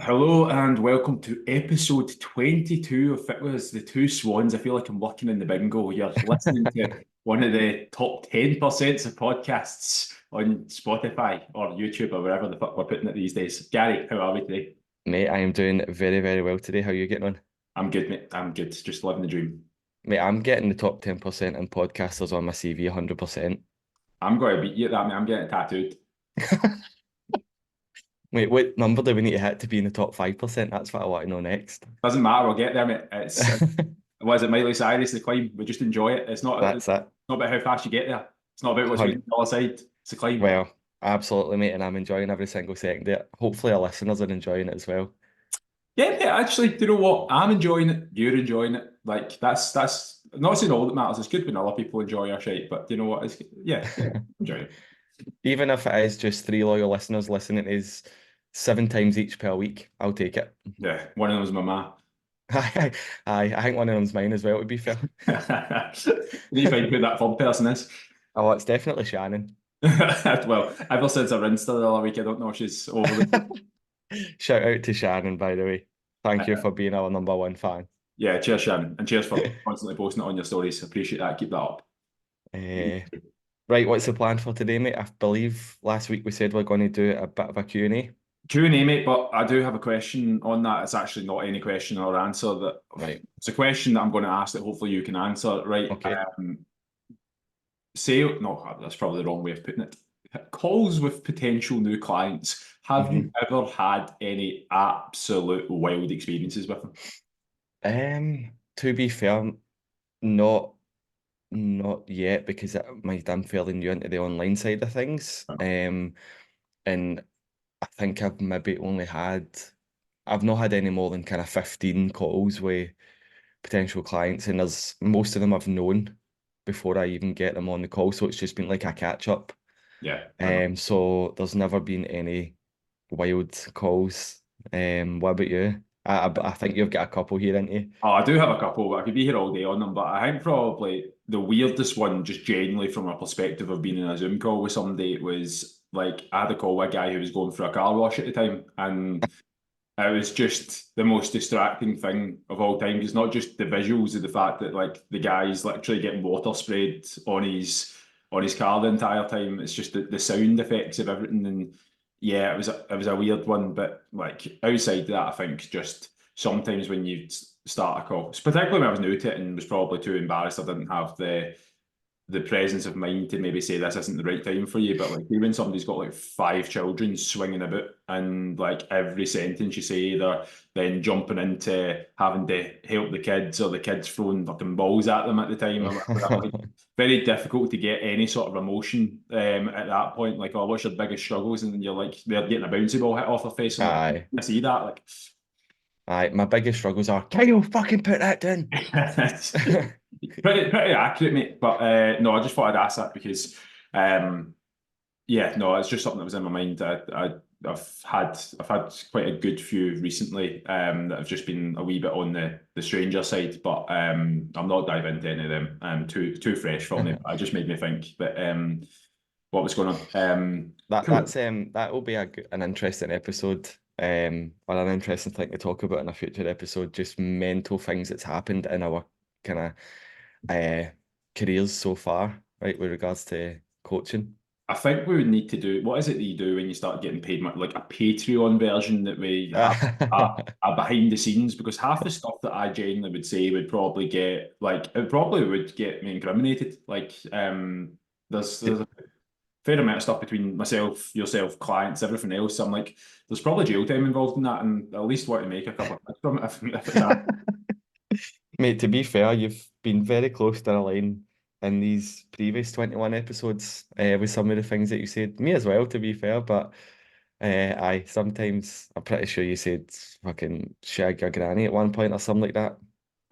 Hello and welcome to episode 22 of FitWithUs, the two swans. I feel like I'm working in the bingo. You're listening to one of the top 10% of podcasts on Spotify or YouTube or wherever the fuck we're putting it these days. Gary, how are we today? Mate, I am doing very, very well today. How are you getting on? I'm good, mate. I'm good. Just living the dream. Mate, I'm getting the top 10% in podcasters on my CV 100%. I'm going to beat you at that, mate. I'm getting it tattooed. Wait, what number do we need to hit to be in the top 5%? That's what I want to know next. Doesn't matter. We'll get there, mate. It's, what is it, Miley Cyrus, the climb? We just enjoy it. It's That's it. not about how fast you get there. It's not about what's waiting Hun- on the other side. It's the climb. Well, absolutely, mate, and I'm enjoying every single second of it. Hopefully our listeners are enjoying it as well. Yeah, yeah, actually, do you know what? I'm enjoying it. You're enjoying it. Like that's not saying all that matters. It's good when other people enjoy our shit, but you know what? Yeah, enjoy it. Even if it is just three loyal listeners listening to us 7 times each per week, I'll take it. Yeah, one of them's my ma. I think one of them's mine as well, to be fair. You find who that third person is? Oh, it's definitely Shannon. Well, ever since I rinsed her the other week, I don't know if she's over the. Shout out to Shannon, by the way. Thank you for being our number one fan. Yeah, cheers, Shannon, and cheers for constantly posting it on your stories. Appreciate that. Keep that up. Uh, right, what's the plan for today, mate? I believe last week we said we're going to do a bit of a Q&A. Q&A, mate, but I do have a question on that. It's actually not any question or answer that. Right, It's a question that I'm going to ask that hopefully you can answer. Right. okay. Say, no, that's probably the wrong way of putting it. Calls with potential new clients. Have you hmm ever had any absolute wild experiences with them? To be fair, not not yet because I'm fairly new into the online side of things. And I think I've not had any more than kind of 15 calls with potential clients, and there's most of them I've known before I even get them on the call, so it's just been like a catch up. Yeah, I know. So there's never been any wild calls. What about you? I think you've got a couple here, ain't you? Oh, I do have a couple, but I could be here all day on them. But I think probably the weirdest one, just genuinely from a perspective of being in a Zoom call with somebody, was like I had a call with a guy who was going for a car wash at the time, and it was just the most distracting thing of all time. It's not just the visuals of the fact that like the guy's literally getting water sprayed on his car the entire time. It's just the sound effects of everything. And yeah, it was a weird one. But like outside that, I think just sometimes when you start a call, particularly when I was new to it and was probably too embarrassed, I didn't have the presence of mind to maybe say this isn't the right time for you. But like even somebody's got like five children swinging about, and like every sentence you say, they're then jumping into having to help the kids, or the kids throwing fucking balls at them at the time. I'm like very difficult to get any sort of emotion at that point. Like, oh, what's your biggest struggles? And then you're like, they're getting a bouncy ball hit off their face. I'm like, Aye, I see that. Like, aye. My biggest struggles are, can you fucking put that down? pretty accurate, mate. But no, I just thought I'd ask that because um, yeah, no, it's just something that was in my mind. I've had quite a good few recently that have just been a wee bit on the stranger side, but I'm not diving into any of them. Too fresh for me. But it just made me think that what was going on. Cool. That will be an interesting episode, or an interesting thing to talk about in a future episode. Just mental things that's happened in our kind of uh careers so far, right, with regards to coaching. I think we would need to do what is it that you do when you start getting paid, like a Patreon version that we have a behind the scenes, because half the stuff that I genuinely would say would probably get like it probably would get me incriminated. Like there's a fair amount of stuff between myself, yourself, clients, everything else. I'm like, there's probably jail time involved in that, and at least want to make a couple of quid from it if it's that. Mate, to be fair, you've been very close to the line in these previous 21 episodes with some of the things that you said. Me as well, to be fair, but aye, sometimes I'm pretty sure you said fucking shag your granny at one point or something like that.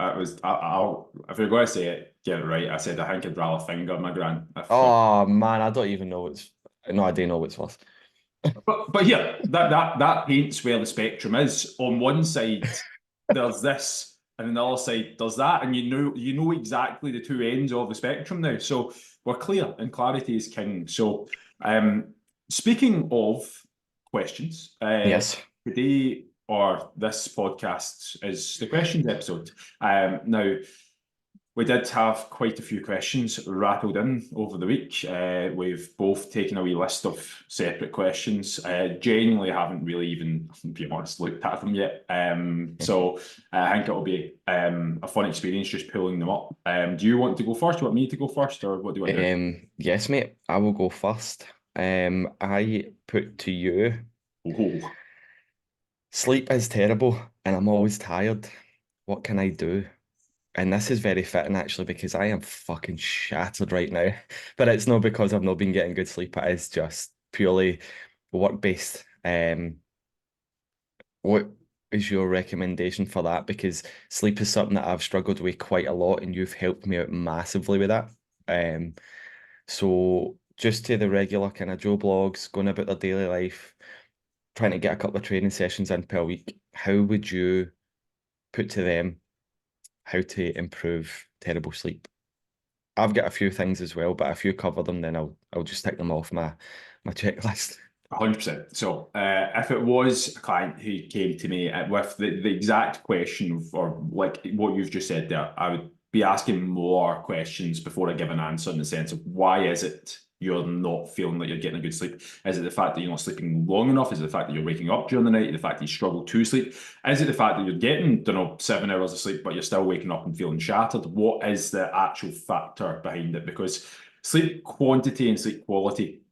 It was I'll if you're going to say it, get it right. I said I think I'd rather finger my gran. Oh man, I don't even know what's no, I do know what's worse. But here, that paints where the spectrum is. On one side, there's this, and on the other side, there's that, and you know exactly the two ends of the spectrum now. So we're clear, and clarity is king. So, speaking of questions, Yes. today or this podcast is the questions episode. Now, we did have quite a few questions rattled in over the week. We've both taken a wee list of separate questions. Genuinely haven't really even, to be honest, looked at them yet. So I think it'll be a fun experience just pulling them up. Do you want to go first? Do you want me to go first, or what do you want to do? Yes, mate, I will go first. I put to you, Oh, sleep is terrible and I'm always tired. What can I do? And this is very fitting actually because I am fucking shattered right now. But it's not because I've not been getting good sleep. It is just purely work-based. What is your recommendation for that? Because sleep is something that I've struggled with quite a lot, and you've helped me out massively with that. So just to the regular kind of Joe blogs, going about their daily life, trying to get a couple of training sessions in per week, how would you put to them how to improve terrible sleep? I've got a few things as well, but if you cover them, then I'll just tick them off my checklist. 100%. So, if it was a client who came to me with the exact question or like what you've just said there, I would be asking more questions before I give an answer in the sense of why is it you're not feeling like you're getting a good sleep? Is it the fact that you're not sleeping long enough? Is it the fact that you're waking up during the night? The fact that you struggle to sleep? Is it the fact that you're getting, don't know, 7 hours of sleep, but you're still waking up and feeling shattered? What is the actual factor behind it? Because sleep quantity and sleep quality,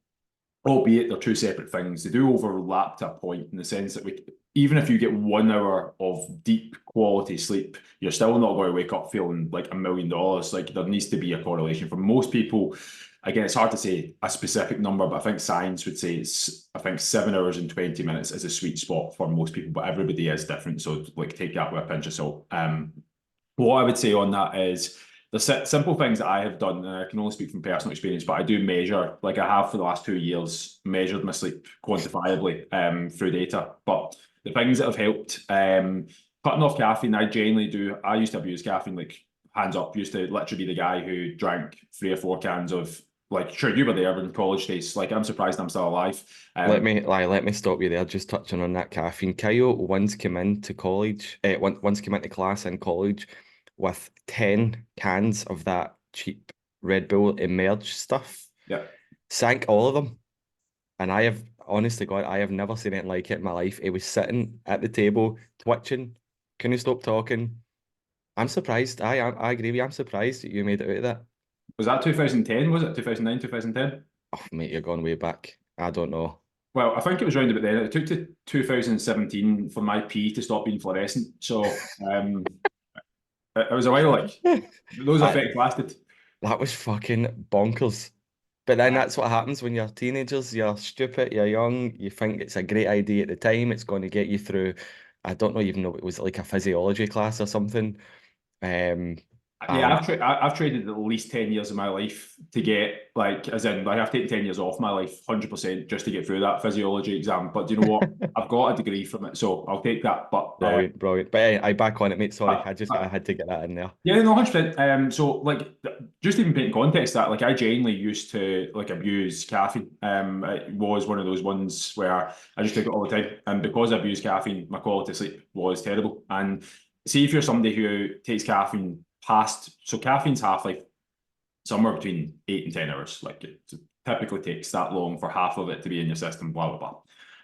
albeit they're two separate things, they do overlap to a point in the sense that even if you get 1 hour of deep quality sleep, you're still not going to wake up feeling like $1 million. Like there needs to be a correlation. For most people, again, it's hard to say a specific number, but I think science would say I think 7 hours and 20 minutes is a sweet spot for most people, but everybody is different. So like take that with a pinch of salt. What I would say on that is the simple things that I have done, and I can only speak from personal experience, but I do measure, like I have for the last 2 years, measured my sleep quantifiably through data. But the things that have helped, cutting off caffeine, I used to abuse caffeine, like hands up, used to literally be the guy who drank 3 or 4 cans of, like, sure, you were there in college days. Like, I'm surprised I'm still alive. Let me stop you there. Just touching on that caffeine. Kyle once came into college, once came into class in college with 10 cans of that cheap Red Bull Emerge stuff. Yeah. Sank all of them. And I have, honest to God, I have never seen anything like it in my life. He was sitting at the table, twitching, couldn't stop talking. I'm surprised. I agree with you. I'm surprised that you made it out of that. Was that 2010? Was it 2009, 2010? Oh, mate, you're going way back. I don't know. Well, I think it was round about then. It took to 2017 for my pee to stop being fluorescent. So it was a while, like, those I, effects lasted. that was fucking bonkers. But then that's what happens when you're teenagers. You're stupid, you're young, you think it's a great idea at the time. It's going to get you through, I don't know even know it was like a physiology class or something. Yeah, And I've traded at least 10 years of my life to get, like, as in, like, I've taken 10 years off my life, 100%, just to get through that physiology exam. But do you know what? I've got a degree from it, so I'll take that. But brilliant, brilliant. But I back on it, mate. Sorry, I uh, had to get that in there. yeah, no, 100%. So, like, just even putting context that, like, I genuinely used to, like, abuse caffeine. It was one of those ones where I just took it all the time. And because I abused caffeine, my quality of sleep was terrible. And see if you're somebody who takes caffeine so caffeine's half-life somewhere between 8 and 10 hours. Like, it typically takes that long for half of it to be in your system, blah, blah,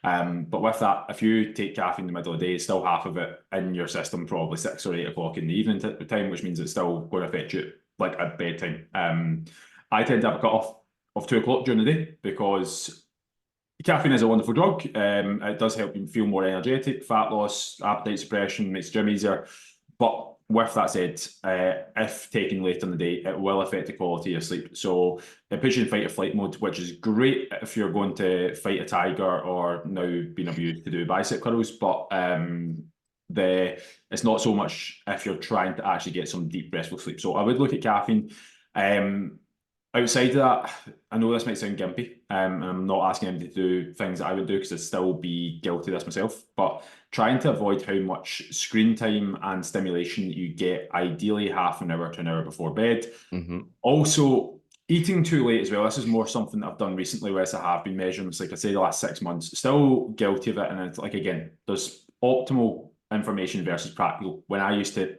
blah. But with that, if you take caffeine in the middle of the day, it's still half of it in your system, probably 6 or 8 o'clock in the evening time, which means it's still going to affect you like at bedtime. I tend to have a cut off of 2 o'clock during the day because caffeine is a wonderful drug. It does help you feel more energetic, fat loss, appetite suppression, makes the gym easier. But with that said, if taken late in the day, it will affect the quality of your sleep. So it puts you in fight or flight mode, which is great if you're going to fight a tiger or now being abused to do bicep curls. But it's not so much if you're trying to actually get some deep restful sleep. So I would look at caffeine. Outside of that, I know this might sound gimpy, and I'm not asking anybody to do things that I would do because I'd still be guilty of this myself, but trying to avoid how much screen time and stimulation you get, ideally half an hour to an hour before bed. Also, eating too late as well. This is more something that I've done recently, whereas I have been measuring this, like I say, the last 6 months. Still guilty of it, and it's like, again, there's optimal information versus practical. When I used to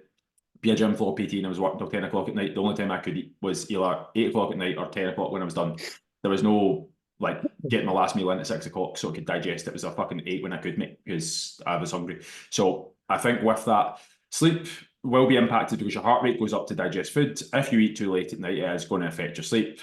be a gym floor PT and I was working till 10 o'clock at night, the only time I could eat was either 8 o'clock at night or 10 o'clock when I was done. There was no like getting my last meal in at 6 o'clock so I could digest it. It was a fucking 8 when I could, mate, because I was hungry. So I think with that, sleep will be impacted because your heart rate goes up to digest food. If you eat too late at night, it is going to affect your sleep.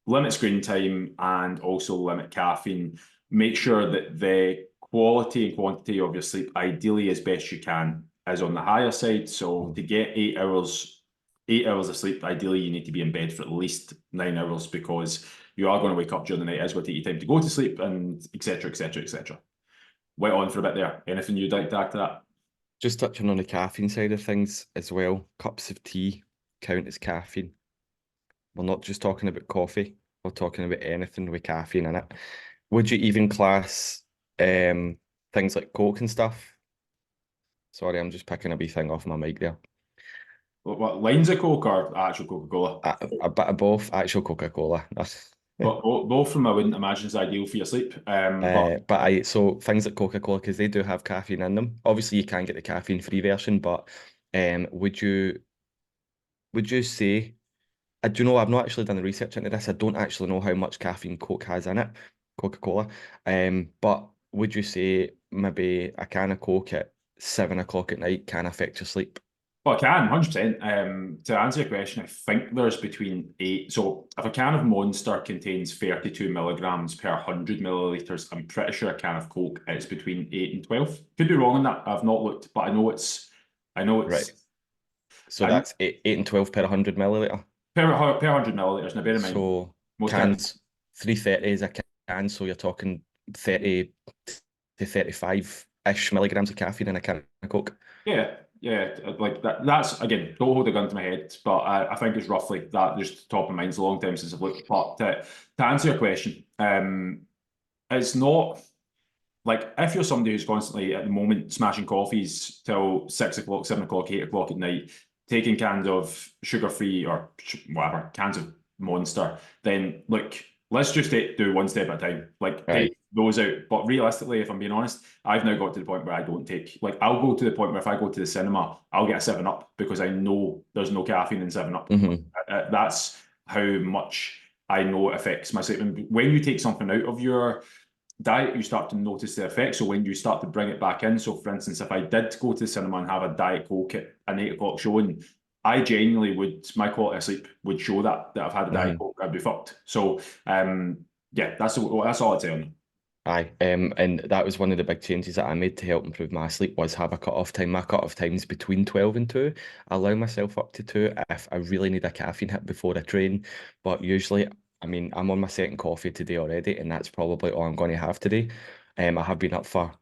Limit screen time and also limit caffeine. Make sure that the quality and quantity of your sleep, ideally as best you can, is on the higher side. So to get 8 hours of sleep, ideally you need to be in bed for at least 9 hours because you are going to wake up during the night. It's going to take you time to go to sleep and etc. etc. etc. Went on for a bit there. Anything you'd like to add to that? Just touching on the caffeine side of things as well. Cups of tea count as caffeine. We're not just talking about coffee. We're talking about anything with caffeine in it. Would you even class things like Coke and stuff? Sorry, I'm just picking a wee thing off my mic there. What lines of Coke or actual Coca-Cola? A bit of both, actual Coca-Cola. But both of them I wouldn't imagine is ideal for your sleep. So things like Coca-Cola, because they do have caffeine in them. Obviously, you can get the caffeine-free version, but would you say? I do know I've not actually done the research into this. I don't actually know how much caffeine Coke has in it, Coca-Cola. But would you say maybe a can of Coke at 7 o'clock at night can affect your sleep? Well, I can, 100%. To answer your question, I think there's between eight. So if a can of Monster contains 32 milligrams per 100 milliliters, I'm pretty sure a can of Coke is between 8 and 12. Could be wrong on that. I've not looked, but I know Right. it's, So I, that's eight and 12 per 100 milliliter. per 100 milliliters. Now, bear in mind, So most cans, cans 330 is a can, so you're talking 30 to 35-ish milligrams of caffeine in a can of Coke. yeah, like that. That's again, don't hold a gun to my head, but I think it's roughly that. Just top of mind. It's a long time since I've looked. But to answer your question, it's not. Like if you're somebody who's constantly at the moment smashing coffees till 6 o'clock, 7 o'clock, 8 o'clock at night, taking cans of sugar-free or whatever, cans of Monster, then look, let's just do one step at a time. Like Right. take those out. But realistically, if I'm being honest, I've now got to the point where I don't take like I'll go to the point where if I go to the cinema, I'll get a 7 Up because I know there's no caffeine in 7 Up. Mm-hmm. That's how much I know it affects my sleep. And when you take something out of your diet, you start to notice the effects. So when you start to bring it back in, so for instance, if I did go to the cinema and have a Diet Coke at an 8 o'clock showing, I genuinely would, my quality of sleep would show that I've had a Diet Mm-hmm. Coke, I'd be fucked. So yeah, that's all I'd say on it. Aye, and that was one of the big changes that I made to help improve my sleep was have a cut-off time. My cut-off time's between 12 and 2. I allow myself up to 2 if I really need a caffeine hit before I train. But usually, I mean, I'm on my second coffee today already, and that's probably all I'm going to have today. I have been up for,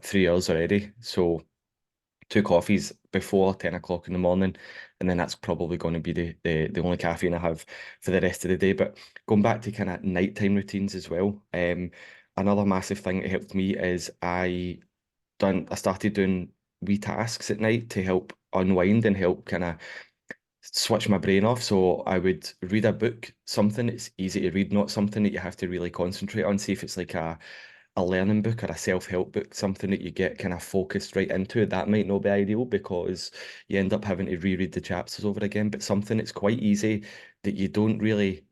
3 hours already. So 2 coffees before 10 o'clock in the morning, and then that's probably going to be the only caffeine I have for the rest of the day. But going back to kind of nighttime routines as well, another massive thing that helped me is I started doing wee tasks at night to help unwind and help kind of switch my brain off. So I would read a book, something that's easy to read, not something that you have to really concentrate on. See if it's like a learning book or a self-help book, something that you get kind of focused right into. That might not be ideal because you end up having to reread the chapters over again, but something that's quite easy that you don't really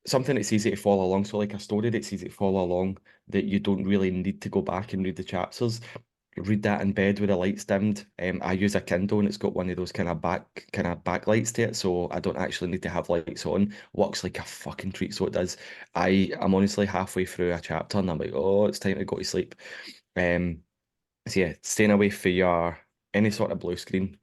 something that's easy to follow along. So like a story that's easy to follow along that you don't really need to go back and read the chapters. Read that in bed with the lights dimmed. I use a Kindle and it's got one of those kind of backlights to it, so I don't actually need to have lights on. Works like a fucking treat, so it does. I'm honestly halfway through a chapter and I'm like, oh, it's time to go to sleep. So yeah, staying away for your any sort of blue screen,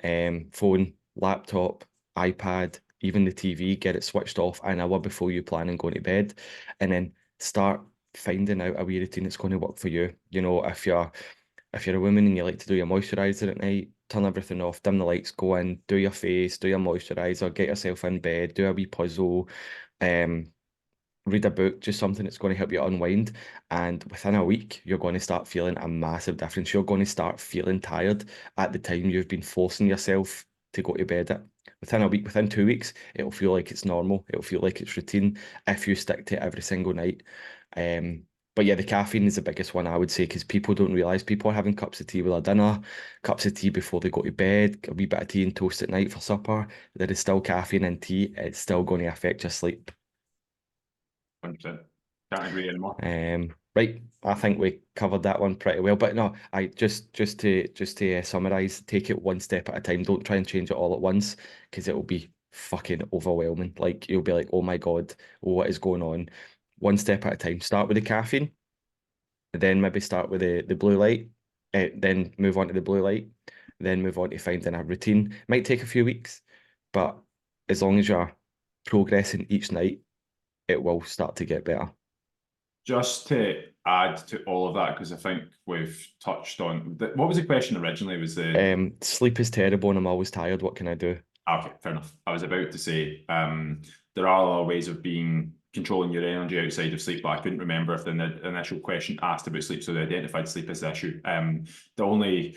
phone, laptop, iPad, even the TV, get it switched off an hour before you plan on going to bed, and then start finding out a wee routine that's going to work for you. You know, if you're a woman and you like to do your moisturizer at night, turn everything off, dim the lights, go in, do your face, do your moisturizer, get yourself in bed, do a wee puzzle, um, read a book, just something that's going to help you unwind. And within a week, you're going to start feeling a massive difference. You're going to start feeling tired at the time you've been forcing yourself to go to bed at. Within a week, within 2 weeks, it'll feel like it's normal. It'll feel like it's routine if you stick to it every single night. But yeah, the caffeine is the biggest one, I would say, because people don't realize people are having cups of tea with their dinner, cups of tea before they go to bed, a wee bit of tea and toast at night for supper. There is still caffeine in tea. It's still going to affect your sleep. 100%. Can't agree anymore. Right, I think we covered that one pretty well. But no, I just to summarize, take it one step at a time. Don't try and change it all at once because it will be fucking overwhelming. Like you'll be like, oh my God, what is going on? One step at a time. Start with the caffeine, then maybe start with the blue light, then move on to the blue light, then move on to finding a routine. Might take a few weeks, but as long as you're progressing each night, it will start to get better. Just to add to all of that, because I think we've touched on what was the question originally? Was the Sleep is terrible and I'm always tired. What can I do? okay, fair enough. I was about to say there are other ways of being controlling your energy outside of sleep, but I couldn't remember if the initial question asked about sleep, so they identified sleep as the issue. The only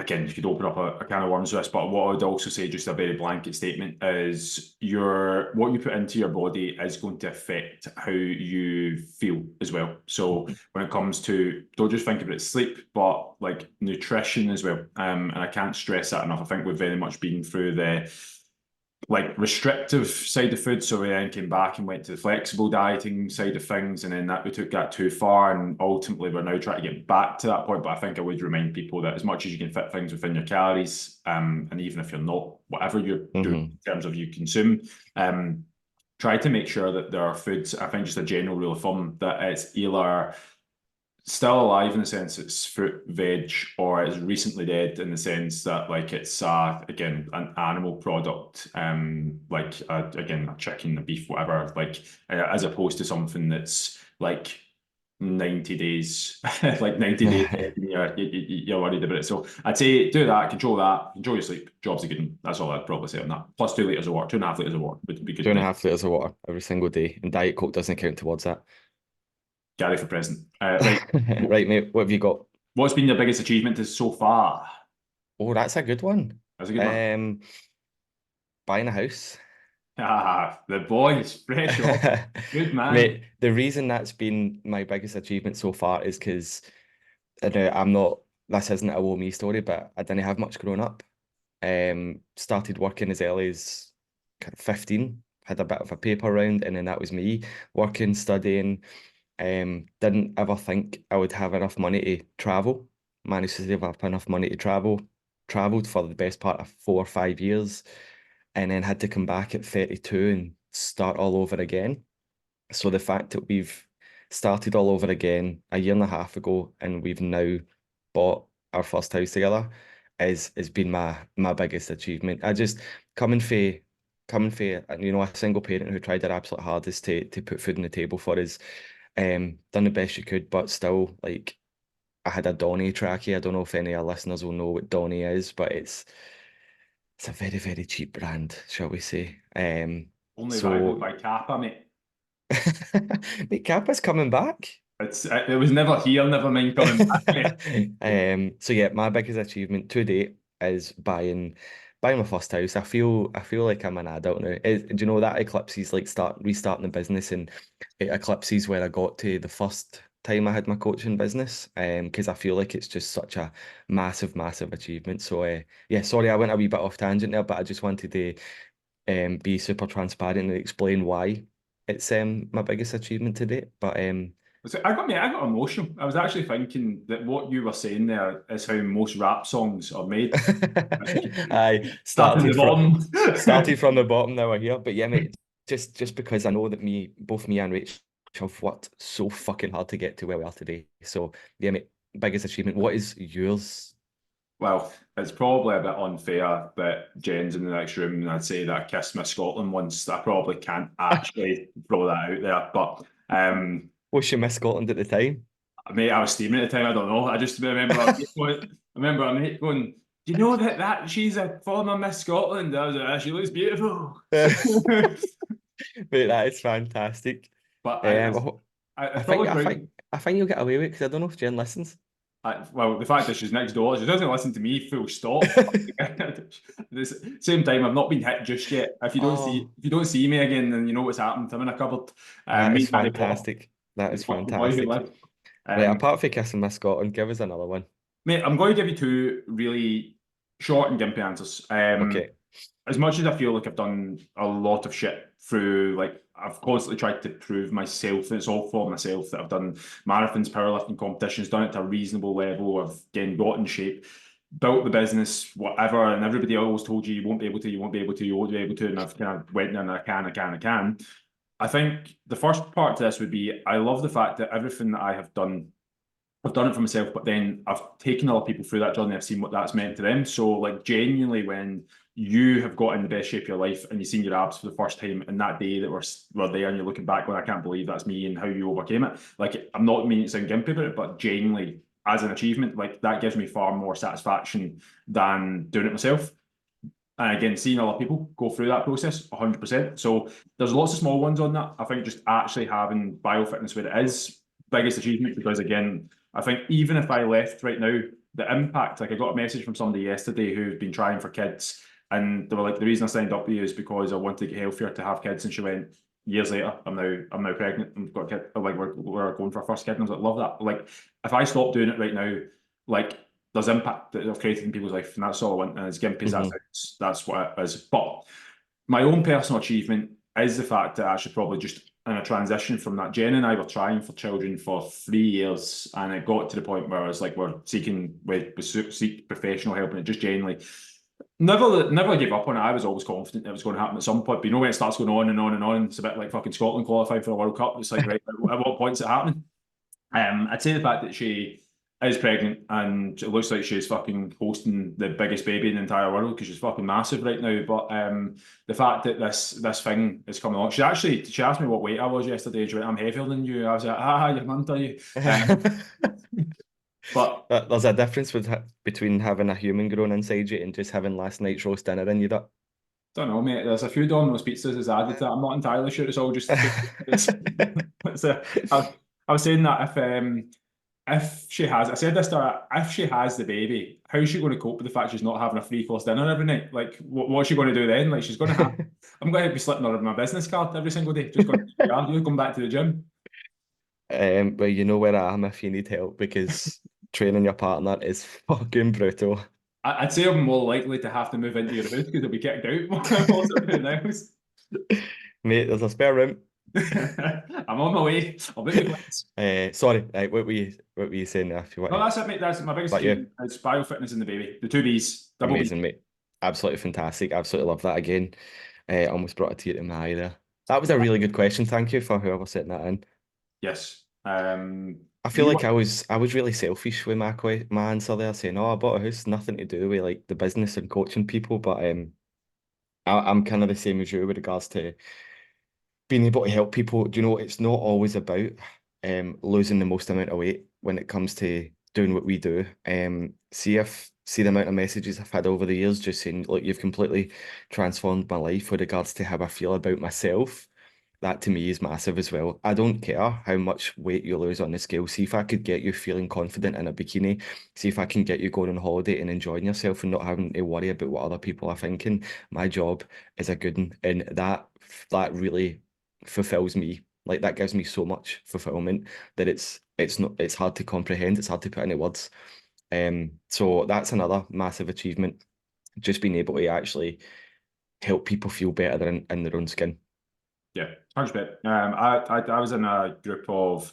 again, you could open up a can of worms with this, but what I would also say, just a very blanket statement, is what you put into your body is going to affect how you feel as well. So when it comes to, don't just think about sleep, but like nutrition as well. And I can't stress that enough. I think we've very much been through the like restrictive side of food. So we then came back and went to the flexible dieting side of things, and then that we took that too far, and ultimately we're now trying to get back to that point. But I think I would remind people that as much as you can fit things within your calories, and even if you're not, whatever you're doing Hmm. in terms of you consume, try to make sure that there are foods. I think just a general rule of thumb that it's either still alive in the sense it's fruit, veg, or it's recently dead in the sense that like it's again an animal product, like again a chicken, a beef, whatever, like as opposed to something that's like 90 days, like 90 days, you're worried about it. So I'd say do that, control that, enjoy your sleep. Job's a good one. That's all I'd probably say on that. Plus 2 liters of water, 2.5 liters of water would be Two good and a thing. half liters of water every single day, and Diet Coke doesn't count towards that. Gary for president. Right. Right, mate, what have you got? What's been your biggest achievement so far? Oh, that's a good one. That's a good one. Um, Buying a house. Ah, the boys, fresh off. Good man. Mate, the reason that's been my biggest achievement so far is because I'm not, this isn't a woe me story, but I didn't have much growing up. Started working as early as kind of 15, had a bit of a paper round, and then that was me working, studying. Didn't ever think I would have enough money to travel. Managed to save up enough money to travel. Traveled for the best part of 4 or 5 years, and then had to come back at 32 and start all over again. So the fact that we've started all over again a year and a half ago and we've now bought our first house together is has been my biggest achievement. I just coming for a single parent who tried their absolute hardest to put food on the table for us, done the best you could, but still like I had a Donny trackie. I don't know if any of our listeners will know what Donny is, but it's a very, very cheap brand, shall we say. Only rivaled So by Kappa, mate. Mate, Kappa's coming back. It was never here, never mind coming back, mate. So yeah, my biggest achievement to date is buying my first house. I feel like I'm an adult now. Do you know that eclipses like restarting the business, and it eclipses where I got to the first time I had my coaching business. Because I feel like it's just such a massive, massive achievement. So yeah, sorry I went a wee bit off tangent there, but I just wanted to be super transparent and explain why it's my biggest achievement to date. But So I got emotional. I was actually thinking that what you were saying there is how most rap songs are made. I Start from the started bottom. from the bottom, now we're here. But yeah, mate, just because I know that both me and Rach have worked so fucking hard to get to where we are today. So yeah, mate, biggest achievement. What is yours? Well, it's probably a bit unfair that Jen's in the next room and I'd say that I kissed Miss Scotland once. I probably can't actually throw that out there. But Was she Miss Scotland at the time? mate, I was steaming at the time. I don't know. I just remember a mate going, "Do you know that she's a former Miss Scotland?" I was like, "Ah, she looks beautiful." Mate, that is fantastic. But I it's think probably I right. think I think you'll get away with it because I don't know if Jen listens. Well, the fact that she's next door, she doesn't listen to me. Full stop. At the same time, I've not been hit just yet. Oh, If you don't see me again, then you know what's happened. I'm in a cupboard. that Me is and Harry Potter. fantastic. That is The boy who fantastic. lived. Right, Um, apart from kissing my Scotland, give us another one. Mate, I'm going to give you two really short and gimpy answers. Okay. As much as I feel like I've done a lot of shit through, like, I've constantly tried to prove myself, and it's all for myself that I've done marathons, powerlifting competitions, done it to a reasonable level. I've again got in shape, built the business, whatever, and everybody always told you won't be able to, you won't be able to, you won't be able to, and I've kind of went in and I can. I think the first part to this would be I love the fact that everything that I have done I've done it for myself, but then I've taken other people through that journey. I've seen what that's meant to them. So, like, genuinely, when you have got in the best shape of your life and you've seen your abs for the first time, and that day that we're there, and you're looking back, going, I can't believe that's me and how you overcame it. Like, I'm not meaning to sound gimpy about it, but genuinely, as an achievement, like that gives me far more satisfaction than doing it myself. And again, seeing other people go through that process, 100%. So there's lots of small ones on that. I think just actually having biofitness where it is, biggest achievement, because again, I think even if I left right now, the impact, like I got a message from somebody yesterday who'd been trying for kids, and they were like, the reason I signed up with you is because I wanted to get healthier to have kids. And she went, years later, I'm now pregnant and got a kid. Like we're going for our first kid. And I was like, love that. Like if I stop doing it right now, like there's impact that I've created in people's life, and that's all I want. And as gimpy as that Hmm. sounds, that's what it is. But my own personal achievement is the fact that I should probably just in a transition from that. Jen and I were trying for children for 3 years, and it got to the point where I was like, we're seeking we seek professional help, and it just genuinely never gave up on it. I was always confident it was going to happen at some point. But you know when it starts going on and on and on, it's a bit like fucking Scotland qualifying for a World Cup. It's like right, at what point's it happening? I'd say the fact that she is pregnant and it looks like she's fucking hosting the biggest baby in the entire world because she's fucking massive right now. But the fact that this thing is coming along, she asked me what weight I was yesterday. And she went, I'm heavier than you. I was like, you're mad, are you? But There's a difference between having a human growing inside you and just having last night's roast dinner in you. That. don't know, mate. There's a few Domino's pizzas is added to that. I'm not entirely sure it's all just. It's I was saying that if she has, I said this to her, if she has the baby, how's she going to cope with the fact she's not having a free course dinner every night? Like, what's she going to do then? Like, she's going to have, I'm going to be slipping her my business card every single day, just going, yeah, you're going back to the gym. But you know where I am if you need help because training your partner is fucking brutal. I'd say I'm more likely to have to move into your house because I'll be kicked out more than anything else. Mate, there's a spare room. I'm on my way. I'll be quick. Sorry, what were you saying there if you want No, to? that's it, mate. That's my biggest But yeah, achievement. It's biofitness and the baby. The two B's, double B. amazing, mate. Absolutely fantastic. Absolutely love that again. Almost brought a tear to my eye there. That was a really good question. Thank you for whoever sent that in. Yes. I feel You like I was really selfish with my answer there, saying, "Oh, I bought a house, nothing to do with like the business and coaching people." But I'm kind of the same as you with regards to being able to help people. Do you know, it's not always about losing the most amount of weight when it comes to doing what we do. See the amount of messages I've had over the years just saying, look, you've completely transformed my life with regards to how I feel about myself. That to me is massive as well. I don't care how much weight you lose on the scale. See if I could get you feeling confident in a bikini. See if I can get you going on holiday and enjoying yourself and not having to worry about what other people are thinking. My job is a good one, and that really fulfills me. Like that gives me so much fulfillment that it's hard to comprehend. It's hard to put into words. So that's another massive achievement. Just being able to actually help people feel better in their own skin. Yeah, 100%. I was in a group of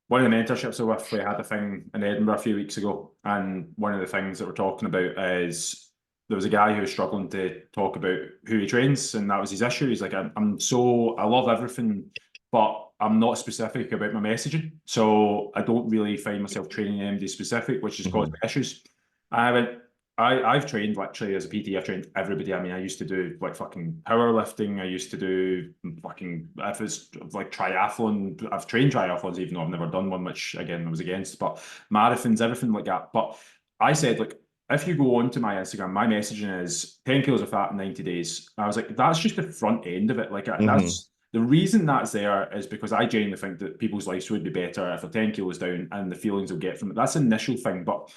one of the mentorships I with. We had a thing in Edinburgh a few weeks ago, and one of the things that we're talking about is there was a guy who was struggling to talk about who he trains, and that was his issue. He's like, I love everything, but I'm not specific about my messaging, so I don't really find myself training anybody specific, which has caused me Mhm. issues. I went, I've trained literally as a PT. I've trained everybody. I mean, I used to do like fucking powerlifting. I used to do fucking if it's like triathlon. I've trained triathlons even though I've never done one, which again I was against. But marathons, everything like that. But I said like if you go onto my Instagram, my messaging is 10 kilos of fat in 90 days. And I was like, that's just the front end of it. Like Mhm. that's the reason that's there is because I genuinely think that people's lives would be better if they're 10 kilos down and the feelings they'll get from it. That's the initial thing. But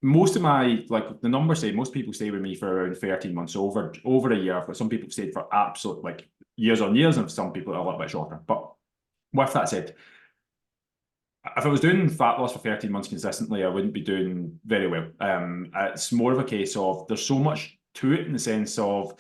most of my like the numbers say most people stay with me for around 13 months over a year, but some people have stayed for absolute like years on years, and some people are a little bit shorter. But with that said, if I was doing fat loss for 13 months consistently, I wouldn't be doing very well. It's more of a case of there's so much to it in the sense of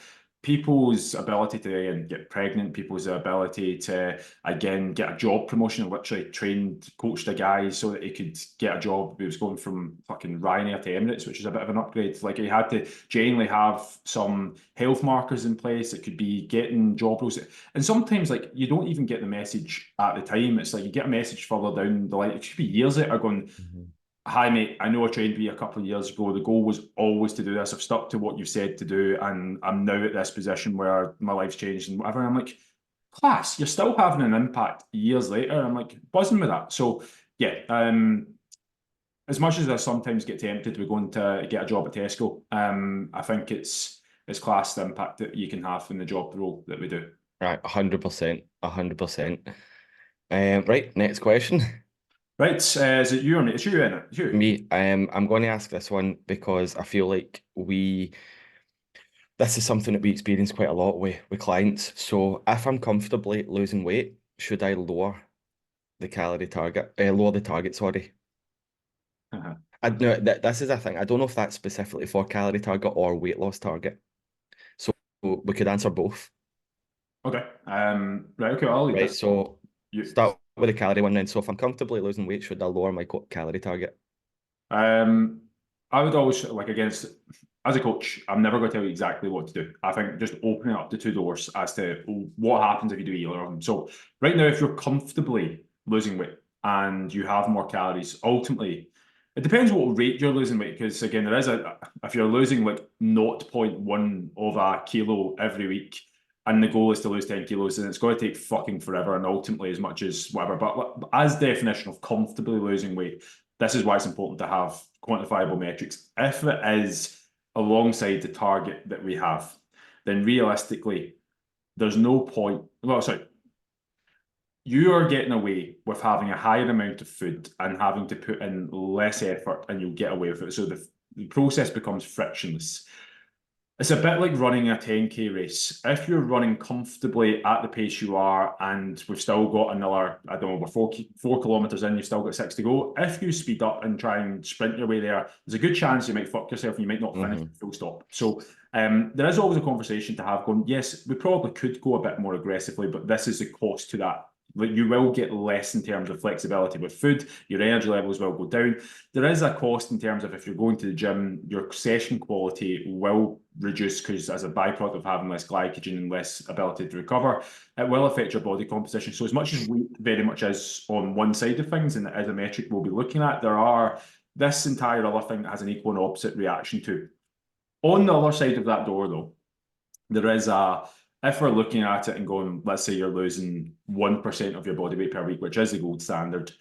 people's ability to again get pregnant, people's ability to again get a job promotion. I literally trained, coached a guy so that he could get a job. He was going from fucking Ryanair to Emirates, which is a bit of an upgrade. Like he had to genuinely have some health markers in place. It could be getting job roles. And sometimes, like, you don't even get the message at the time. It's like you get a message further down the line. It could be years later going, Mhm. hi, mate, I know I trained with you a couple of years ago. The goal was always to do this. I've stuck to what you've said to do. And I'm now at this position where my life's changed and whatever. I'm like, class, you're still having an impact years later. I'm like, buzzing with that. So, yeah, as much as I sometimes get tempted with going to get a job at Tesco, I think it's class the impact that you can have in the job role that we do. Right, 100%, 100%. Right, next question. Right, is it you or me? It's you, innit? It's you. Me, I'm going to ask this one because I feel like this is something that we experience quite a lot with clients. So if I'm comfortably losing weight, should I lower the target, sorry. I no, this is a thing. I don't know if that's specifically for calorie target or weight loss target. So we could answer both, Okay. Right, okay, I'll leave right? this for So you. start with the calorie one then. So if I'm comfortably losing weight, should I lower my calorie target? Um, I would always like against as a coach, I'm never going to tell you exactly what to do. I think just opening up the two doors as to what happens if you do either of them. So right now, if you're comfortably losing weight and you have more calories, ultimately, it depends what rate you're losing weight. Because again, there is a if you're losing like 0.1 of a kilo every week, and the goal is to lose 10 kilos, then it's going to take fucking forever and ultimately as much as whatever. But as definition of comfortably losing weight, this is why it's important to have quantifiable metrics. If it is alongside the target that we have, then realistically, there's no point. Well, sorry, you are getting away with having a higher amount of food and having to put in less effort, and you'll get away with it. So the process becomes frictionless. It's a bit like running a 10K race. If you're running comfortably at the pace you are, and we've still got another, I don't know, we're 4 kilometers in, you've still got 6 to go. If you speed up and try and sprint your way there, there's a good chance you might fuck yourself and you might not finish Hmm. full stop. So there is always a conversation to have going, yes, we probably could go a bit more aggressively, but this is the cost to that. Like you will get less in terms of flexibility with food, your energy levels will go down. There is a cost in terms of if you're going to the gym, your session quality will reduce because as a byproduct of having less glycogen and less ability to recover, it will affect your body composition. So as much as weight very much is on one side of things and as a metric we'll be looking at, there are this entire other thing that has an equal and opposite reaction to. On the other side of that door, though, there is a if we're looking at it and going, let's say you're losing 1% of your body weight per week, which is the gold standard,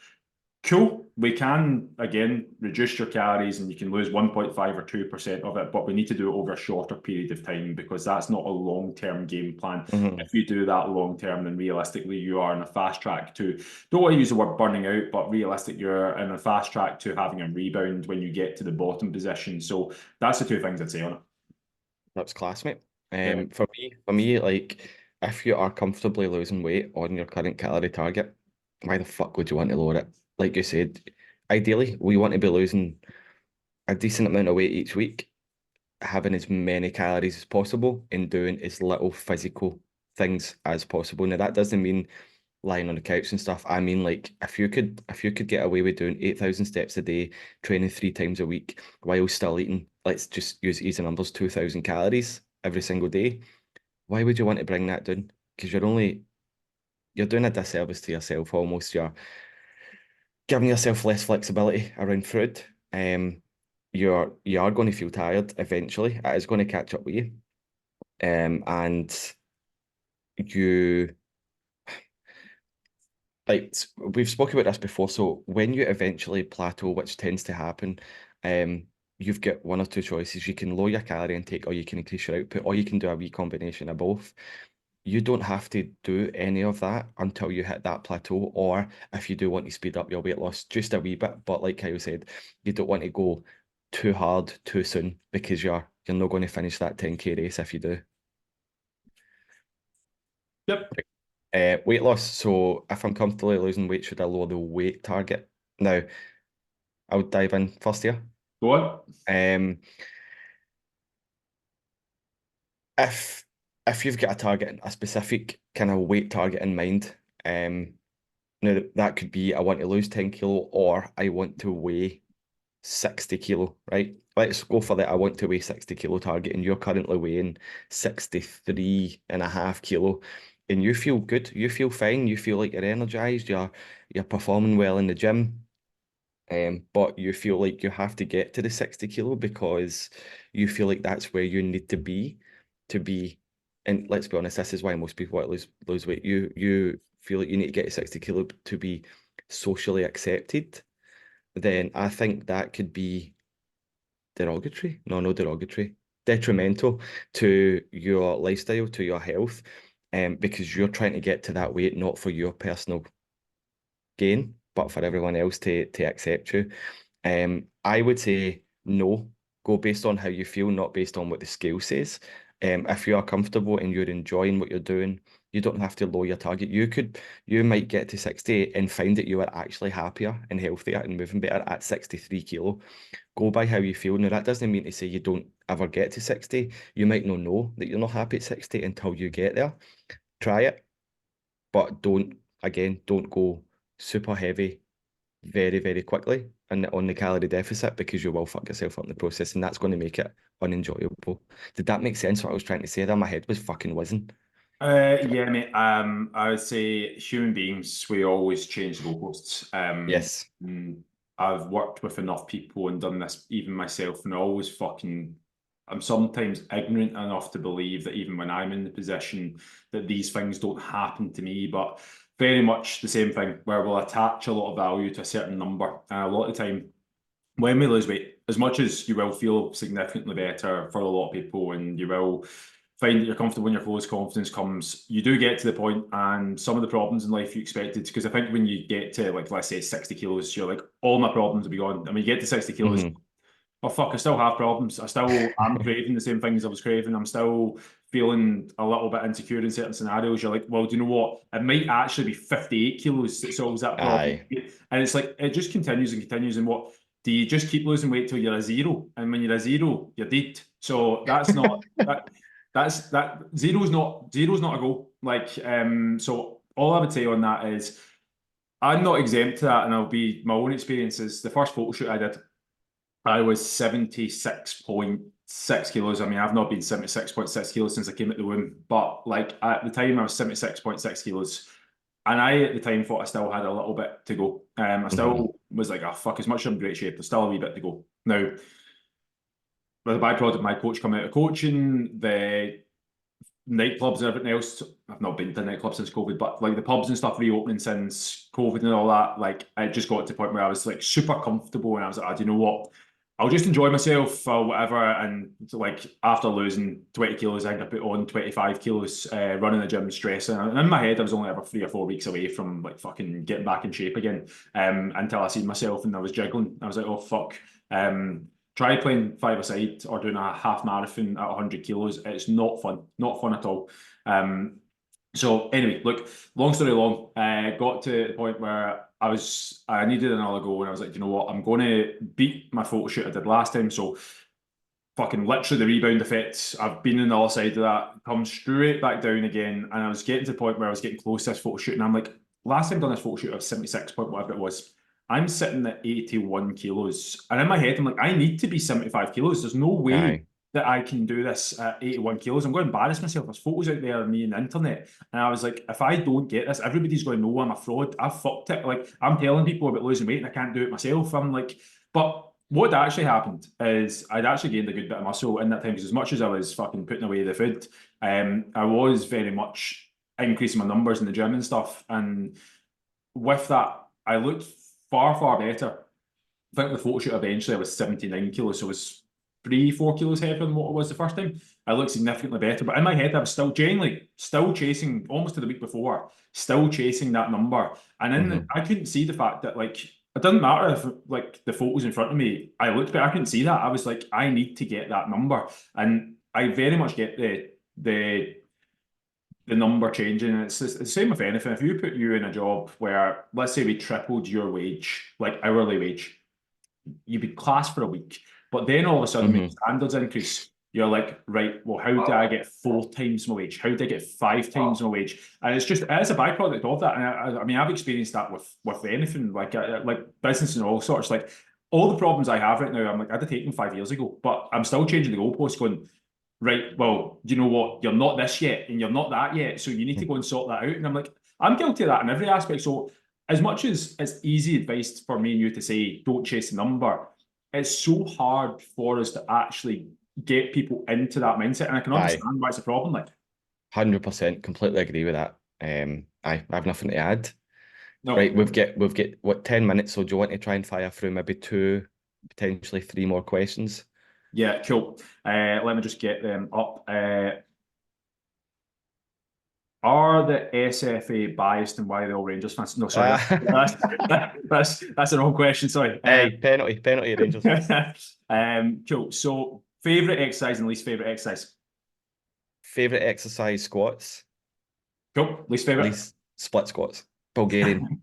cool. We can again reduce your calories and you can lose 1.5 or 2% of it, but we need to do it over a shorter period of time because that's not a long-term game plan. Hmm. If you do that long term, then realistically you are in a fast track to don't want to use the word burning out, but realistic you're in a fast track to having a rebound when you get to the bottom position. So that's the two things I'd say on it. That's classmate. Yeah. For me, like if you are comfortably losing weight on your current calorie target, why the fuck would you want to lower it? Like you said, ideally we want to be losing a decent amount of weight each week, having as many calories as possible and doing as little physical things as possible. Now that doesn't mean lying on the couch and stuff. I mean like if you could get away with doing 8,000 steps a day, training 3 times a week while still eating, let's just use easy numbers, 2,000 calories every single day. Why would you want to bring that down? Because you're doing a disservice to yourself almost. You're giving yourself less flexibility around food. You are going to feel tired eventually. It is going to catch up with you. And you like we've spoken about this before. So when you eventually plateau, which tends to happen, you've got one or two choices. You can lower your calorie intake, or you can increase your output, or you can do a wee combination of both. You don't have to do any of that until you hit that plateau, or if you do want to speed up your weight loss just a wee bit. But like Kyle said, you don't want to go too hard too soon because you're not going to finish that 10K race if you do. Yep. Weight loss. So if I'm comfortably losing weight, should I lower the weight target? Now, I'll dive in first here. Go on. Um, if you've got a target, a specific kind of weight target in mind, now that could be I want to lose 10 kilo or I want to weigh 60 kilo, right? Let's go for that. I want to weigh 60 kilo target, and you're currently weighing 63.5 kilo, and you feel good, you feel fine, you feel like you're energized, you're performing well in the gym. But you feel like you have to get to the 60 kilo because you feel like that's where you need to be. And let's be honest, this is why most people want to lose weight. You feel like you need to get to 60 kilo to be socially accepted. Then I think that could be derogatory. No, no derogatory. Detrimental to your lifestyle, to your health, because you're trying to get to that weight not for your personal gain, but for everyone else to accept you. I would say no. Go based on how you feel, not based on what the scale says. If you are comfortable and you're enjoying what you're doing, you don't have to lower your target. You might get to 60 and find that you are actually happier and healthier and moving better at 63 kilo. Go by how you feel. Now, that doesn't mean to say you don't ever get to 60. You might not know that you're not happy at 60 until you get there. Try it, but don't go super heavy very, very quickly and on the calorie deficit because you will fuck yourself up in the process and that's going to make it unenjoyable. Did that make sense what I was trying to say there? My head was fucking whizzing. Yeah, mate. I would say human beings, we always change the goalposts. Yes. I've worked with enough people and done this even myself, and I always I'm sometimes ignorant enough to believe that even when I'm in the position that these things don't happen to me, but very much the same thing where we'll attach a lot of value to a certain number. And a lot of the time, when we lose weight, as much as you will feel significantly better for a lot of people and you will find that you're comfortable in your clothes, confidence comes, you do get to the point and some of the problems in life you expected. Because I think when you get to, like, let's say 60 kilos, you're like, all my problems will be gone. I mean, you get to 60 kilos, Hmm. oh fuck, I still have problems. I'm craving the same things I was craving. I'm still feeling a little bit insecure in certain scenarios. You're like, well, do you know what? It might actually be 58 kilos that solves that problem. Aye. And it's like, it just continues and continues. And what do you just keep losing weight till you're a zero? And when you're a zero, you're dead. So that's not that zero's not a goal. Like, so all I would say on that is I'm not exempt to that, and I'll be my own experiences. The first photo shoot I did, I was 76.6 kilos. I mean, I've not been 76.6 kilos since I came out the womb, but like at the time I was 76.6 kilos. And I at the time thought I still had a little bit to go. I Hmm. still was like, oh fuck, as much as I'm in great shape, there's still a wee bit to go. Now, with the byproduct of my coach coming out of coaching, the nightclubs and everything else. I've not been to nightclubs since COVID, but like the pubs and stuff reopening since COVID and all that, like I just got to the point where I was like super comfortable and I was like, do you know what? I'll just enjoy myself or whatever. And so, like after losing 20 kilos, I think I put on 25 kilos, running the gym, stressing. And in my head, I was only ever 3 or 4 weeks away from like fucking getting back in shape again. Until I seen myself and I was jiggling. I was like, oh fuck. Try playing five-a-side or doing a half marathon at 100 kilos. It's not fun, not fun at all. So anyway, look, long story long, got to the point where I needed another goal, and I was like, you know what, I'm going to beat my photo shoot I did last time. So fucking literally the rebound effects. I've been on the other side of that, come straight back down again, and I was getting to the point where I was getting close to this photo shoot, and I'm like, last time I done this photo shoot, I was 76 point whatever it was. I'm sitting at 81 kilos, and in my head, I'm like, I need to be 75 kilos. There's no way Aye. that I can do this at 81 kilos. I'm going to embarrass myself. There's photos out there of me on the internet, and I was like, if I don't get this, everybody's going to know I'm a fraud. I've fucked it. Like I'm telling people about losing weight, and I can't do it myself. I'm like, but what actually happened is I'd actually gained a good bit of muscle in that time because as much as I was fucking putting away the food, I was very much increasing my numbers in the gym and stuff. And with that, I looked far, far better. I think the photo shoot eventually I was 79 kilos, so it was 3, 4 kilos heavier than what it was the first time. I looked significantly better, but in my head I was still genuinely still chasing almost to the week before, still chasing that number. And then Hmm. I couldn't see the fact that like it doesn't matter if like the photos in front of me, I looked better. I couldn't see that. I was like, I need to get that number. And I very much get the the number changing. And it's the same with anything. If you put you in a job where, let's say we tripled your wage, like hourly wage, you'd be classed for a week. But then all of a sudden, when Hmm. standards increase, you're like, right, well, how do I get 4 times my wage? How do I get 5 times my wage? And it's just, it's a byproduct of that. And I mean, I've experienced that with anything, like business and all sorts. Like all the problems I have right now, I'm like, I'd have taken 5 years ago, but I'm still changing the goalposts going, right, well, do you know what? You're not this yet and you're not that yet. So you need to go and sort that out. And I'm like, I'm guilty of that in every aspect. So as much as it's easy advice for me and you to say, don't chase the number, it's so hard for us to actually get people into that mindset. And I can Aye, understand why it's a problem. Like, 100% completely agree with that. I have nothing to add. no, Right, we've got what 10 minutes, so do you want to try and fire through maybe two, potentially three more questions? yeah, cool. Let me just get them up. Are the SFA biased and why are they all Rangers fans? No, sorry, Uh, that's the wrong question. Sorry. hey, penalty, Rangers. Cool. So, favorite exercise and least favorite exercise. Favorite exercise squats, Cool. Least favorite. least split squats, Bulgarian.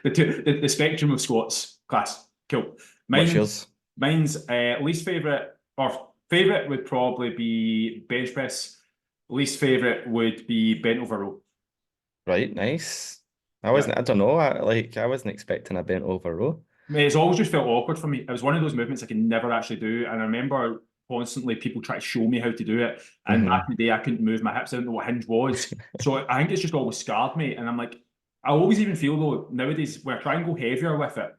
The spectrum of squats class. Cool. What's Mine's yours? mine's least favorite or favorite would probably be bench press. Least favorite would be bent over row. Right, nice. I Yeah. wasn't, I don't know, I wasn't expecting a bent over row. Mate, it's always just felt awkward for me. It was one of those movements I could never actually do. And I remember constantly people try to show me how to do it. And back Hmm. in the day, I couldn't move my hips. I didn't know what hinge was. So I think it's just always scarred me. And I'm like, I always even feel though nowadays where I try and go heavier with it,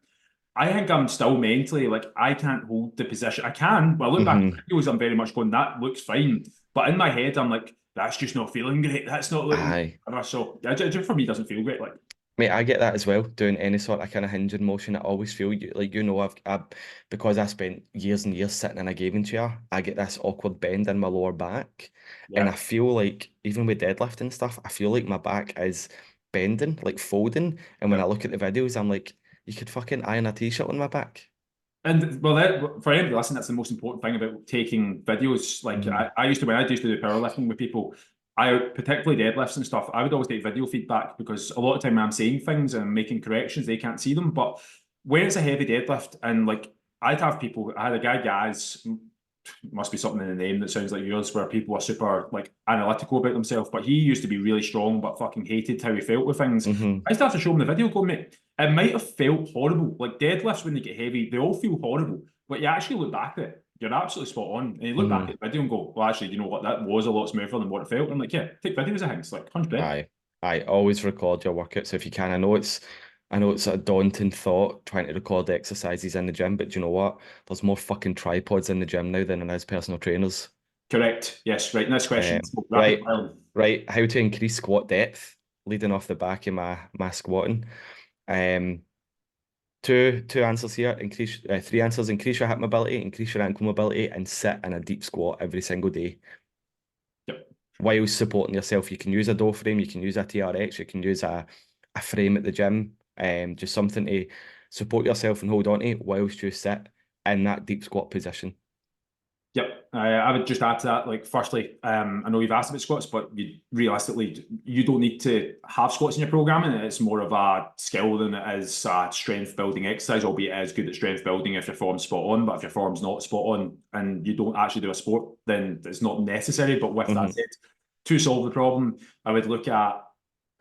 I think I'm still mentally like I can't hold the position. I can. Well, I look back at Hmm. videos, I'm very much going, that looks fine. But in my head, I'm like, that's just not feeling great. That's not looking. Aye. So it just for me doesn't feel great. Like, Mate, I get that as well. Doing any sort of kind of hinging motion, I always feel like because I spent years and years sitting in a gaming chair, I get this awkward bend in my lower back, and I yeah. feel like even with deadlifting stuff, I feel like my back is bending, like folding. And when I Yeah. look at the videos, I'm like, you could fucking iron a t-shirt on my back. And well, for anybody listening, that's the most important thing about taking videos. Like Hmm. I used to, when I used to do powerlifting with people, I particularly deadlifts and stuff. I would always take video feedback because a lot of time when I'm saying things and I'm making corrections, they can't see them. But when it's a heavy deadlift and like I'd have people, I had a guy, Gaz, must be something in the name that sounds like yours, where people are super like analytical about themselves. But he used to be really strong, but fucking hated how he felt with things. Hmm. I started to show him the video, going, mate, it might have felt horrible. Like deadlifts when they get heavy, they all feel horrible. But you actually look back at it, you're absolutely spot on. And you look back Hmm. at the video and go, well, actually, you know what? That was a lot smoother than what it felt. And I'm like, yeah, take videos of things, like 100%. Aye. I always record your workouts if you can. I know it's a daunting thought trying to record exercises in the gym, but do you know what? There's more fucking tripods in the gym now than there is personal trainers. Correct. Yes. Right. Next question. Uh, So rapid right, fire. right. How to increase squat depth, leading off the back of my squatting. Um, two answers here. Three answers. Increase your hip mobility, increase your ankle mobility, and sit in a deep squat every single day Yep. while supporting yourself. You can use a door frame, you can use a TRX, you can use a frame at the gym, just something to support yourself and hold on to whilst you sit in that deep squat position. Yep. I would just add to that, like, firstly, I know you've asked about squats, but realistically, you don't need to have squats in your programming. It's more of a skill than it is a strength building exercise, albeit it is good at strength building if your form's spot on. But if your form's not spot on and you don't actually do a sport, then it's not necessary. But with that Hmm. said, to solve the problem, I would look at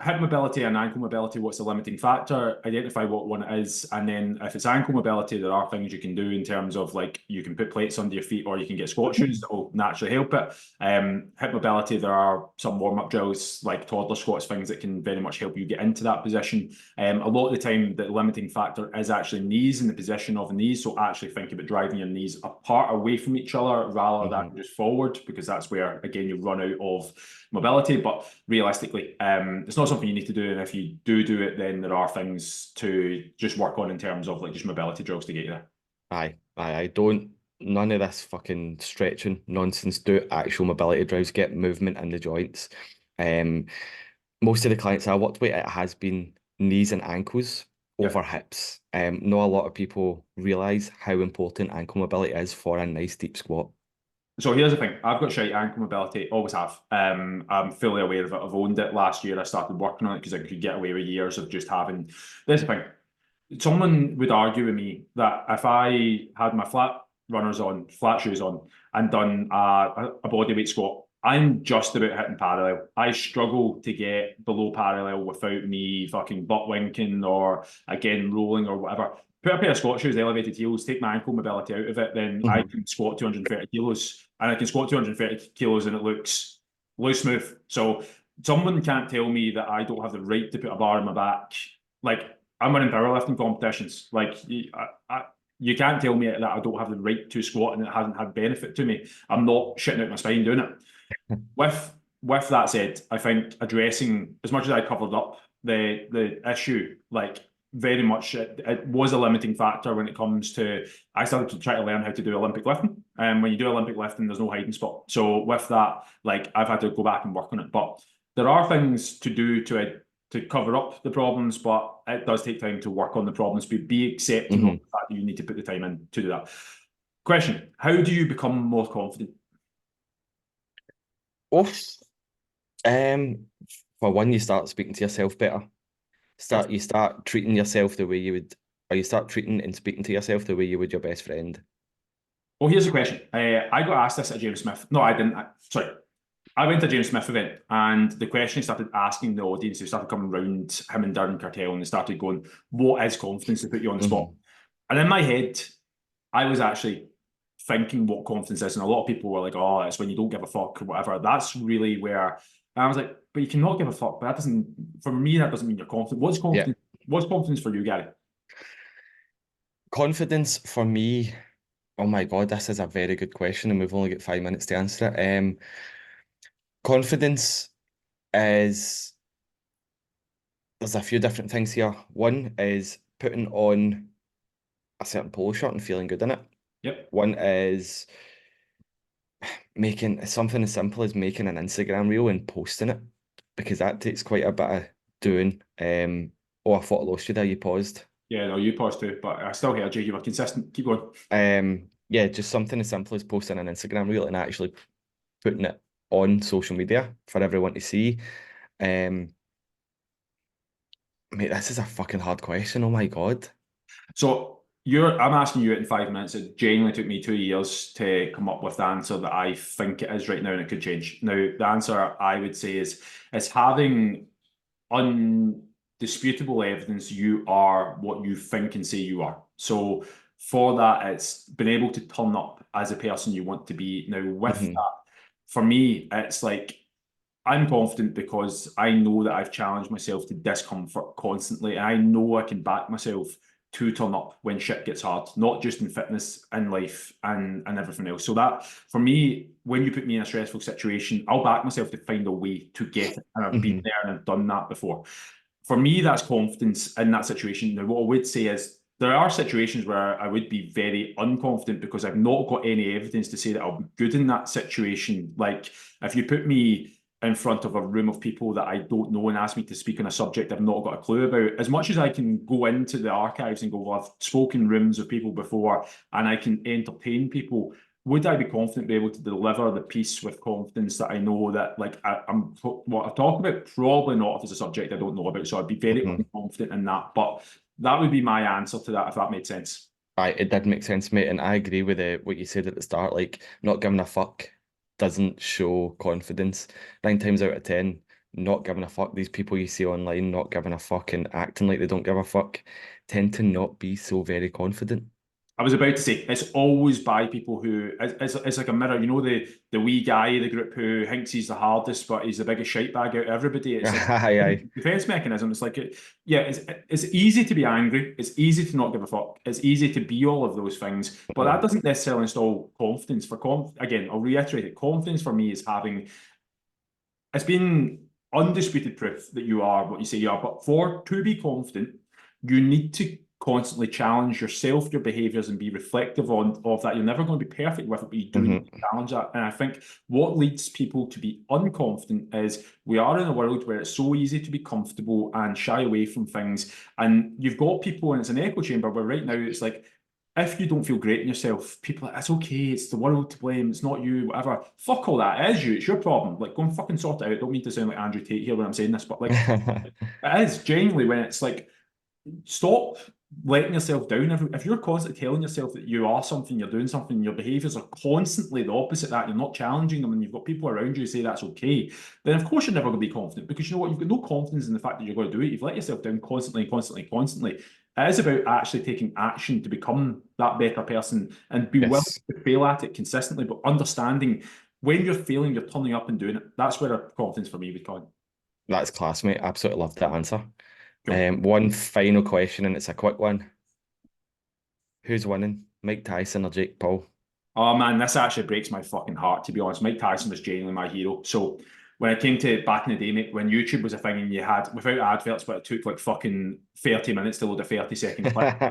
hip mobility and ankle mobility, what's the limiting factor, identify what one it is, and then if it's ankle mobility, there are things you can do in terms of like you can put plates under your feet or you can get squat shoes that will naturally help it. Hip mobility, there are some warm-up drills like toddler squats, things that can very much help you get into that position. A lot of the time, the limiting factor is actually knees and the position of the knees. So actually think about driving your knees apart away from each other rather than Hmm. just forward, because that's where, again, you run out of mobility. But realistically, it's not something you need to do. And if you do it, then there are things to just work on in terms of like just mobility drills to get you there. I don't. None of this fucking stretching nonsense. Do actual mobility drills, get movement in the joints. Um, Most of the clients I worked with, it has been knees and ankles over Yep. hips. Not a lot of people realize how important ankle mobility is for a nice deep squat. So here's the thing. I've got shite ankle mobility, always have. I'm fully aware of it. I've owned it. Last year I started working on it because I could get away with years of just having this thing. Someone would argue with me that if I had my flat runners on, flat shoes on, and done a bodyweight squat, I'm just about hitting parallel. I struggle to get below parallel without me fucking butt winking or again rolling or whatever. Put a pair of squat shoes, elevated heels, take my ankle mobility out of it, then I Hmm. can squat 230 kilos, and I can squat 230 kilos and it looks smooth. So someone can't tell me that I don't have the right to put a bar on my back. Like I'm winning powerlifting competitions. Like you can't tell me that I don't have the right to squat and it hasn't had benefit to me. I'm not shitting out my spine doing it. With with that said, I think addressing as much as I covered up the issue, like very much it was a limiting factor when it comes to I started to try to learn how to do Olympic lifting. And when you do Olympic lifting, there's no hiding spot. So with that, like I've had to go back and work on it. But there are things to do to cover up the problems, but it does take time to work on the problems. Be accepting of Hmm. the fact that you need to put the time in to do that. Question: how do you become more confident? Oof. Um, for one, you start speaking to yourself better. Yes. You start treating yourself the way you would, or you start treating and speaking to yourself the way you would your best friend. Well, here's the question. I got asked this at James Smith. No, I didn't. Sorry. I went to a James Smith event and the question he started asking the audience, he started coming around him and Darren Cartel and they started going, what is confidence to put you on the spot? Hmm. And in my head, I was actually thinking what confidence is. And a lot of people were like, oh, it's when you don't give a fuck or whatever. That's really where and I was like, but you cannot give a fuck. But that doesn't, for me, that doesn't mean you're confident. What's Yeah. confidence? What's confidence for you, Gary? Confidence for me, oh my God, this is a very good question, and we've only got 5 minutes to answer it. Confidence is there's a few different things here. One is putting on a certain polo shirt and feeling good in it. Yep. One is making something as simple as making an Instagram reel and posting it, because that takes quite a bit of doing. Oh, I thought I lost you there. You paused. Yeah, no, you paused too, but I still heard you. You were consistent. Keep going. Yeah, just something as simple as posting an Instagram reel and actually putting it on social media for everyone to see. Um, Mate, this is a fucking hard question. Oh my God. So I'm asking you it in 5 minutes. It genuinely took me 2 years to come up with the answer that I think it is right now, and it could change. Now, the answer I would say is having undisputable evidence you are what you think and say you are. So for that, it's been able to turn up as a person you want to be. Now, with Hmm. that, for me, it's like I'm confident because I know that I've challenged myself to discomfort constantly, and I know I can back myself to turn up when shit gets hard, not just in fitness, in life, and everything else. So that for me, when you put me in a stressful situation, I'll back myself to find a way to get it, and I've been Hmm. there and I've done that before. For me, that's confidence in that situation. Now, what I would say is there are situations where I would be very unconfident because I've not got any evidence to say that I'll be good in that situation. Like if you put me in front of a room of people that I don't know and ask me to speak on a subject I've not got a clue about, as much as I can go into the archives and go, well, I've spoken in rooms of people before and I can entertain people, would I be confident be able to deliver the piece with confidence that I know that like I'm what I talk about? Probably not if it's a subject I don't know about. So I'd be very Hmm. unconfident in that. But that would be my answer to that if that made sense. It did make sense, mate, and I agree with what you said at the start. Like, not giving a fuck doesn't show confidence. 9 times out of 10, not giving a fuck. These people you see online not giving a fuck and acting like they don't give a fuck tend to not be so very confident. I was about to say it's always by people who it's like a mirror. You know the wee guy in the group who thinks he's the hardest, but he's the biggest shite bag out of everybody. It's like Aye, aye. defense mechanism. It's like yeah, it's easy to be angry. It's easy to not give a fuck. It's easy to be all of those things, but that Mhm. doesn't necessarily install confidence. Again, I'll reiterate it. Confidence for me is having it's been undisputed proof that you are what you say you are. But for to be confident, you need to constantly challenge yourself, your behaviors, and be reflective on of that. You're never going to be perfect with it, but you do need to Mhm. challenge that. And I think what leads people to be unconfident is we are in a world where it's so easy to be comfortable and shy away from things. And you've got people, and it's an echo chamber where right now it's like if you don't feel great in yourself, people are like, it's okay, it's the world to blame, it's not you, whatever. Fuck all that. It is you, it's your problem. Like, go and fucking sort it out. Don't mean to sound like Andrew Tate here when I'm saying this, but like, it is genuinely when it's like, stop letting yourself down. If you're constantly telling yourself that you are something, you're doing something, your behaviours are constantly the opposite of that, you're not challenging them, and you've got people around you who say that's okay, then of course you're never going to be confident because you know what? You've got no confidence in the fact that you're going to do it. You've let yourself down constantly, constantly, constantly. It is about actually taking action to become that better person and be willing Yes, to fail at it consistently, but understanding when you're failing, you're turning up and doing it. That's where the confidence for me would come in. that's class, mate. Absolutely love that answer. Cool. One final question, and it's a quick one. Who's winning, Mike Tyson or Jake Paul? Oh man, this actually breaks my fucking heart, to be honest. Mike Tyson was genuinely my hero. So when it came to back in the day, mate, when YouTube was a thing and you had, without adverts, but it took like fucking 30 minutes to load a 30-second clip.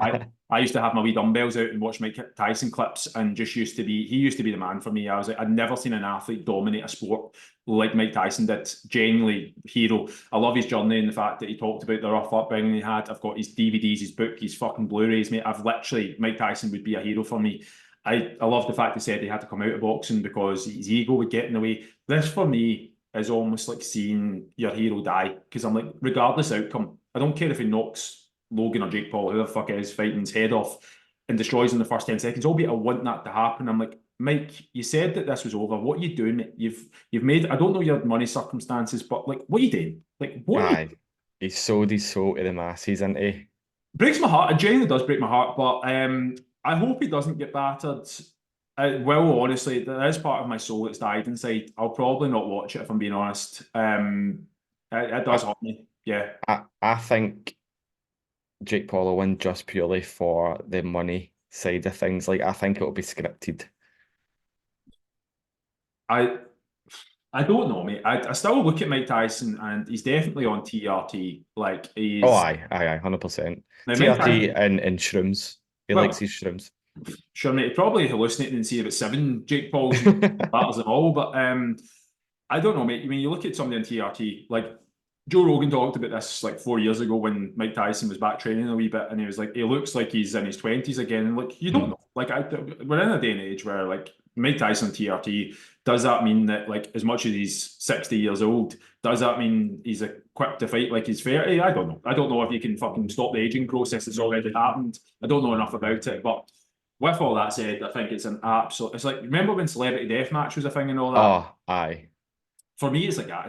I used to have my wee dumbbells out and watch Mike Tyson clips and just he used to be the man for me. I was like, I'd never seen an athlete dominate a sport like Mike Tyson did. Genuinely hero. I love his journey and the fact that he talked about the rough upbringing he had. I've got his DVDs, his book, his fucking Blu-rays, mate. Mike Tyson would be a hero for me. I love the fact he said he had to come out of boxing because his ego would get in the way. This for me is almost like seeing your hero die because I'm like, regardless outcome, I don't care if he knocks Logan or Jake Paul, who the fuck is fighting his head off and destroys in the first 10 seconds. Albeit I want that to happen. I'm like, Mike, you said that this was over. What are you doing, mate? You've made, I don't know your money circumstances, but like, what are you doing? Like, what are you? Aye, he's sold his soul to the masses, isn't he? Breaks my heart. It genuinely does break my heart, but I hope he doesn't get battered. Well, honestly, there is part of my soul that's died inside. I'll probably not watch it if I'm being honest. It does I, haunt me. Yeah, I think Jake Paul will win just purely for the money side of things. Like, I think it'll be scripted. I I don't know, mate. I still look at Mike Tyson, and he's definitely on TRT. Like Oh, he's aye, 100%. now Mike TRT Tyson. and shrooms. He likes Well, his shrooms. sure, mate. He'd probably hallucinating and see about seven Jake Pauls and battles them all, but I don't know, mate. I mean, you look at somebody on TRT, like Joe Rogan talked about this like 4 years ago when Mike Tyson was back training a wee bit, and he was like, he looks like he's in his 20s again. And like, you don't Mm. know. We're in a day and age where like Mike Tyson on TRT, does that mean that like as much as he's 60 years old, does that mean he's equipped to fight like he's 30? I don't know. I don't know if you can fucking stop the aging process that's already happened. I don't know enough about it, but with all that said, I think it's an absolute. It's like remember when Celebrity Deathmatch was a thing and all that. Oh, aye. For me, it's like that.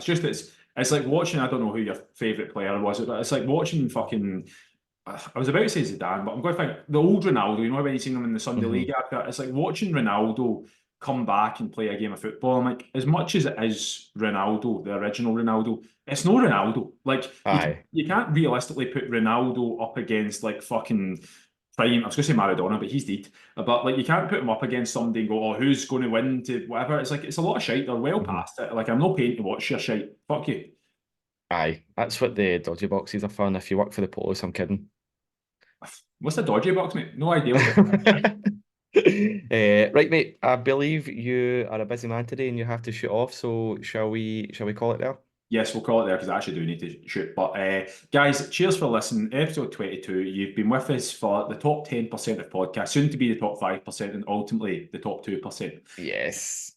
It's like watching. I don't know who your favorite player was, but it's like watching fucking. I was about to say Zidane, but I'm going to think the old Ronaldo. You know when you seen him in the Sunday League Hmm. advert? It's like watching Ronaldo come back and play a game of football. I'm like, as much as it is Ronaldo, the original Ronaldo, it's no Ronaldo. Like Aye. you can't realistically put Ronaldo up against like fucking prime. I was going to say Maradona, but he's dead. But like you can't put him up against somebody and go, oh, who's going to win to whatever. It's like it's a lot of shite. They're well Hmm. past it. Like I'm not paying to watch your shite. Fuck you. Aye. That's what the dodgy boxes are for. And if you work for the police, I'm kidding. What's the dodgy box, mate? No idea what. Right, mate. I believe you are a busy man today and you have to shoot off. So shall we call it there? Yes, we'll call it there because I actually do need to shoot. But guys, cheers for listening. Episode 22. You've been with us for the top 10% of podcasts, soon to be the top 5%, and ultimately the top 2%. Yes.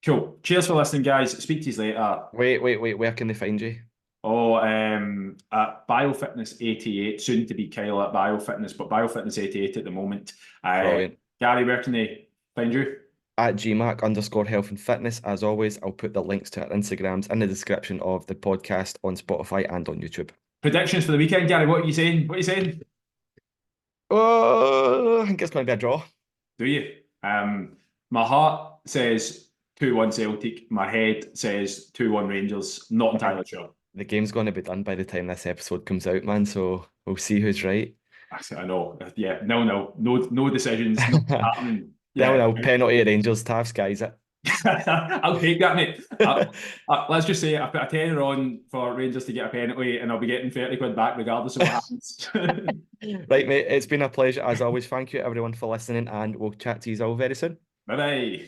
Cool. Cheers for listening, guys. Speak to you later. Wait. Where can they find you? Oh, at BioFitness88, soon to be Kyle at BioFitness, but BioFitness88 at the moment. Brilliant. Gary, where can they find you? At GMAC_health and fitness. As always, I'll put the links to our Instagrams in the description of the podcast on Spotify and on YouTube. Predictions for the weekend, Gary. What are you saying? What are you saying? Oh, I think it's going to be a draw. Do you? My heart says 2-1 Celtic. My head says 2-1 Rangers. Not I think entirely sure. the game's going to be done by the time this episode comes out, man. So we'll see who's right. I know. Yeah, no decisions, no happening. Now, Yeah, now, penalty at Rangers, Tav skies it. I'll take that, mate. Let's just say I put a tenner on for Rangers to get a penalty, and I'll be getting 30 quid back regardless of what happens. Right, mate. It's been a pleasure as always. Thank you everyone for listening, and we'll chat to you all very soon. Bye bye.